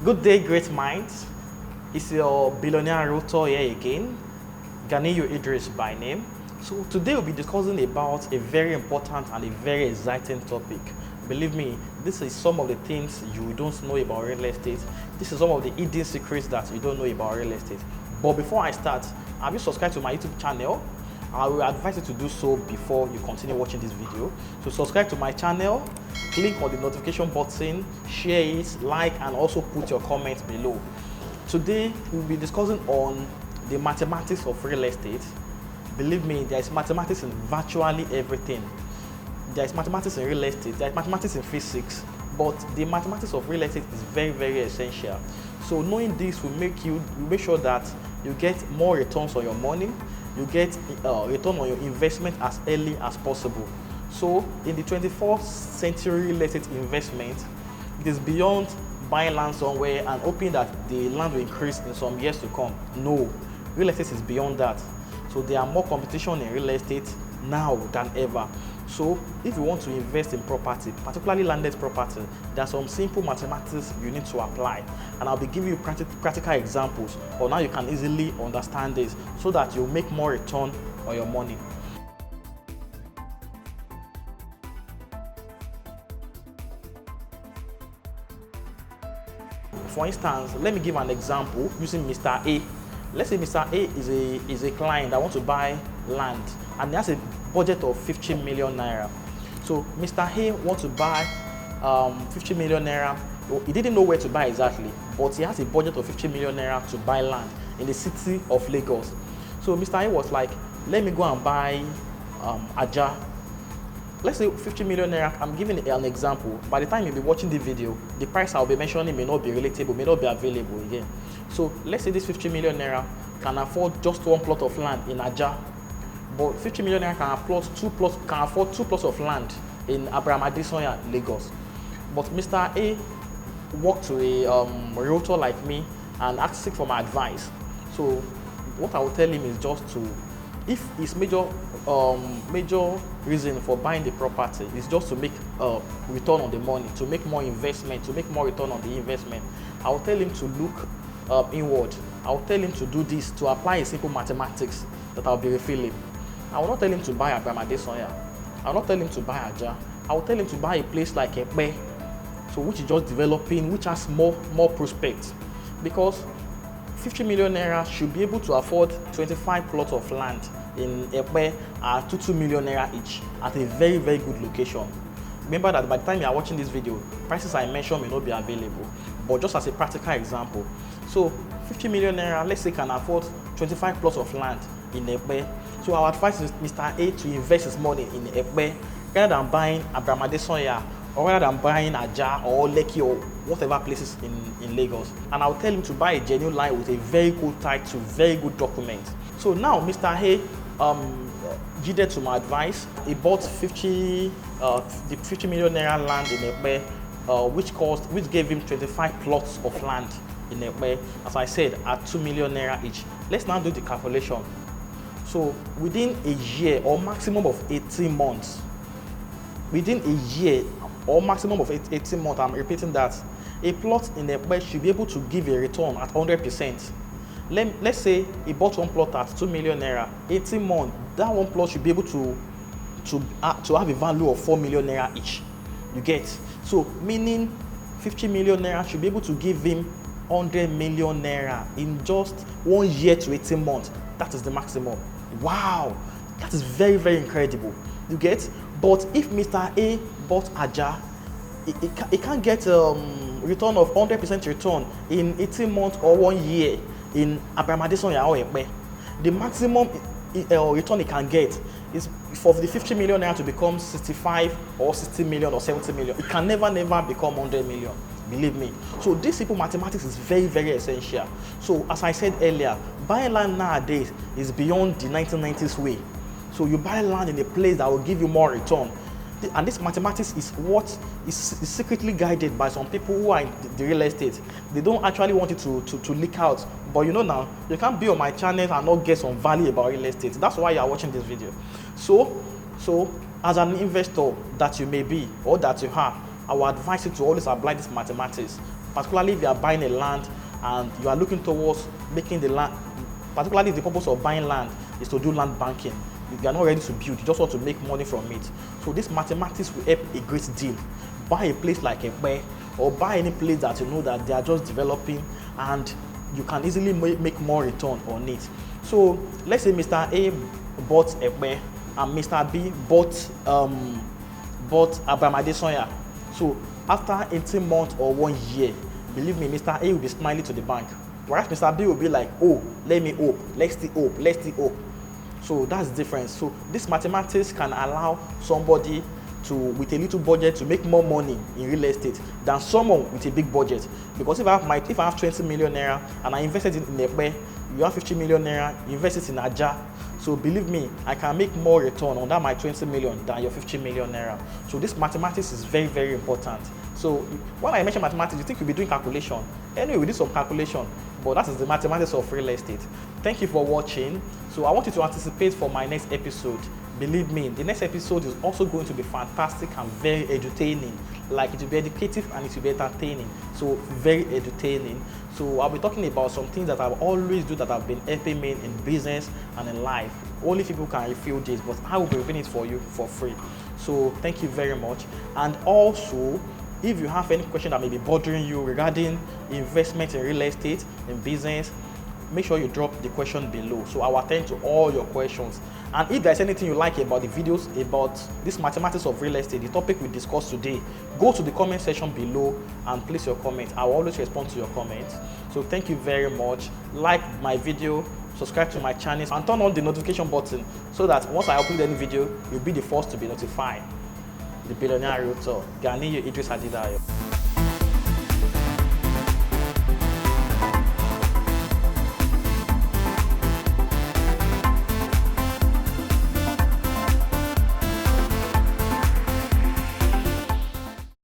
Good day, great minds. It's your billionaire Realtor here again, Ganiyu Idris by name. So today we'll be discussing about a very important and a very exciting topic. Believe me, this is some of the things you don't know about real estate. This is some of the hidden secrets that you don't know about real estate. But before I start, have you subscribed to my YouTube channel? I will advise you to do so before you continue watching this video. So subscribe to my channel, click on the notification button, share it, like, and also put your comments below. Today we'll be discussing on the mathematics of real estate. Believe me, there is mathematics in virtually everything. There is mathematics in real estate, there is mathematics in physics, but the mathematics of real estate is very, very essential. So knowing this will make sure that you get more returns on your money, you get return on your investment as early as possible. So in the 21st century real estate investment, it is beyond buying land somewhere and hoping that the land will increase in some years to come. No, real estate is beyond that. So there are more competition in real estate now than ever. So if you want to invest in property, particularly landed property, there are some simple mathematics you need to apply. And I'll be giving you practical examples on how you can easily understand this so that you'll make more return on your money. For instance, let me give an example using Mr. A. Let's say Mr. A is a client that wants to buy land and he has a budget of 50 million naira. So Mr. A wants to buy 50 million naira. He didn't know where to buy exactly, but he has a budget of 50 million naira to buy land in the city of Lagos. So Mr. A was like, let me go and buy Aja. Let's say 50 million naira. I'm giving an example. By the time you'll be watching the video, the price I'll be mentioning may not be relatable, may not be available again. So let's say this 50 million naira can afford just one plot of land in Aja, but 50 million naira can afford two plots of land in Abraham Adesanya, Lagos. But Mr. A walked to a realtor like me and asked for my advice. So what I will tell him is just to, if his major reason for buying the property is just to make return on the money, to make more investment, to make more return on the investment, I will tell him to look inward. I will tell him to do this, to apply a simple mathematics that I'll be revealing. I will not tell him to buy Abraham Adesanya. I will not tell him to buy Aja. I will tell him to buy a place like Epe, so which is just developing, which has more prospects, because 50 million naira should be able to afford 25 plots of land in Epe at 2 million naira each at a very, very good location. Remember that by the time you are watching this video, prices I mentioned may not be available, but just as a practical example. So 50 million naira, let's say, can afford 25 plots of land in Epe. So our advice is Mr. A to invest his money in Epe rather than buying Abraham Adesanya, or rather than buying Aja or Lekki or whatever places in Lagos. And I'll tell him to buy a genuine line with a very good title, very good document. So now Mr. A yielded to my advice. He bought the 50 million naira land in Epe, which gave him 25 plots of land in Epe, as I said, at 2 million naira each. Let's now do the calculation. So within a year or maximum of 18 months, within a year or maximum of 18 months, I'm repeating that, a plot in Epe should be able to give a return at 100%. Let's say he bought one plot at 2 million naira, 18 months, that one plot should be able to have a value of 4 million naira each. You get? So meaning 50 million naira should be able to give him 100 million naira in just 1 year to 18 months. That is the maximum. Wow, that is very, very incredible. You get? But if Mr. A bought Aja, he can't get return of 100% return in 18 months or 1 year in Abraham Adesanya or Epe. The maximum return he can get is for the 50 million naira to become 65 or 60 million or 70 million. It can never become 100 million. Believe me. So this simple mathematics is very, very essential. So as I said earlier, buying land nowadays is beyond the 1990s way. So you buy land in a place that will give you more return. And this mathematics is what is secretly guided by some people who are in the real estate. They don't actually want it to leak out. But you know now, you can't be on my channel and not get some value about real estate. That's why you are watching this video. So as an investor that you may be or that you are, I will advise you to always apply this mathematics particularly if you are buying a land and you are looking towards making the land, particularly if the purpose of buying land is to do land banking. You are not ready to build, you just want to make money from it. So this mathematics will help a great deal. Buy a place like Ekpe, or buy any place that you know that they are just developing and you can easily make more return on it. So let's say Mr. A bought Ekpe and Mr. B bought Abraham Adesanya. So after 18 months or 1 year, believe me, Mr. A will be smiling to the bank. Whereas Mr. B will be like, oh, let me hope, let's still hope, let's still hope. So that's the difference. So this mathematics can allow somebody to, with a little budget, to make more money in real estate than someone with a big budget. Because if I have 20 million naira and I invested in Ekpe, you have 50 million naira, you invested in Aja. So believe me, I can make more return on that my 20 million than your 50 million naira. So this mathematics is very, very important. So when I mention mathematics, you think you'll be doing calculation. Anyway, we did some calculation, but that is the mathematics of real estate. Thank you for watching. So I want you to anticipate for my next episode. Believe me, the next episode is also going to be fantastic and very entertaining. Like, it will be educative and it will be entertaining. So very entertaining. So I'll be talking about some things that I always do that have been helping me in business and in life. Only people can reveal this, but I will be revealing it for you for free. So thank you very much. And also, if you have any question that may be bothering you regarding investment in real estate, in business, make sure you drop the question below. So I will attend to all your questions. And if there's anything you like about the videos, about this mathematics of real estate, the topic we discussed today, go to the comment section below and place your comment. I will always respond to your comments. So thank you very much. Like my video, subscribe to my channel, and turn on the notification button so that once I upload any video, you'll be the first to be notified. The Billionaire Realtor, Idris-The.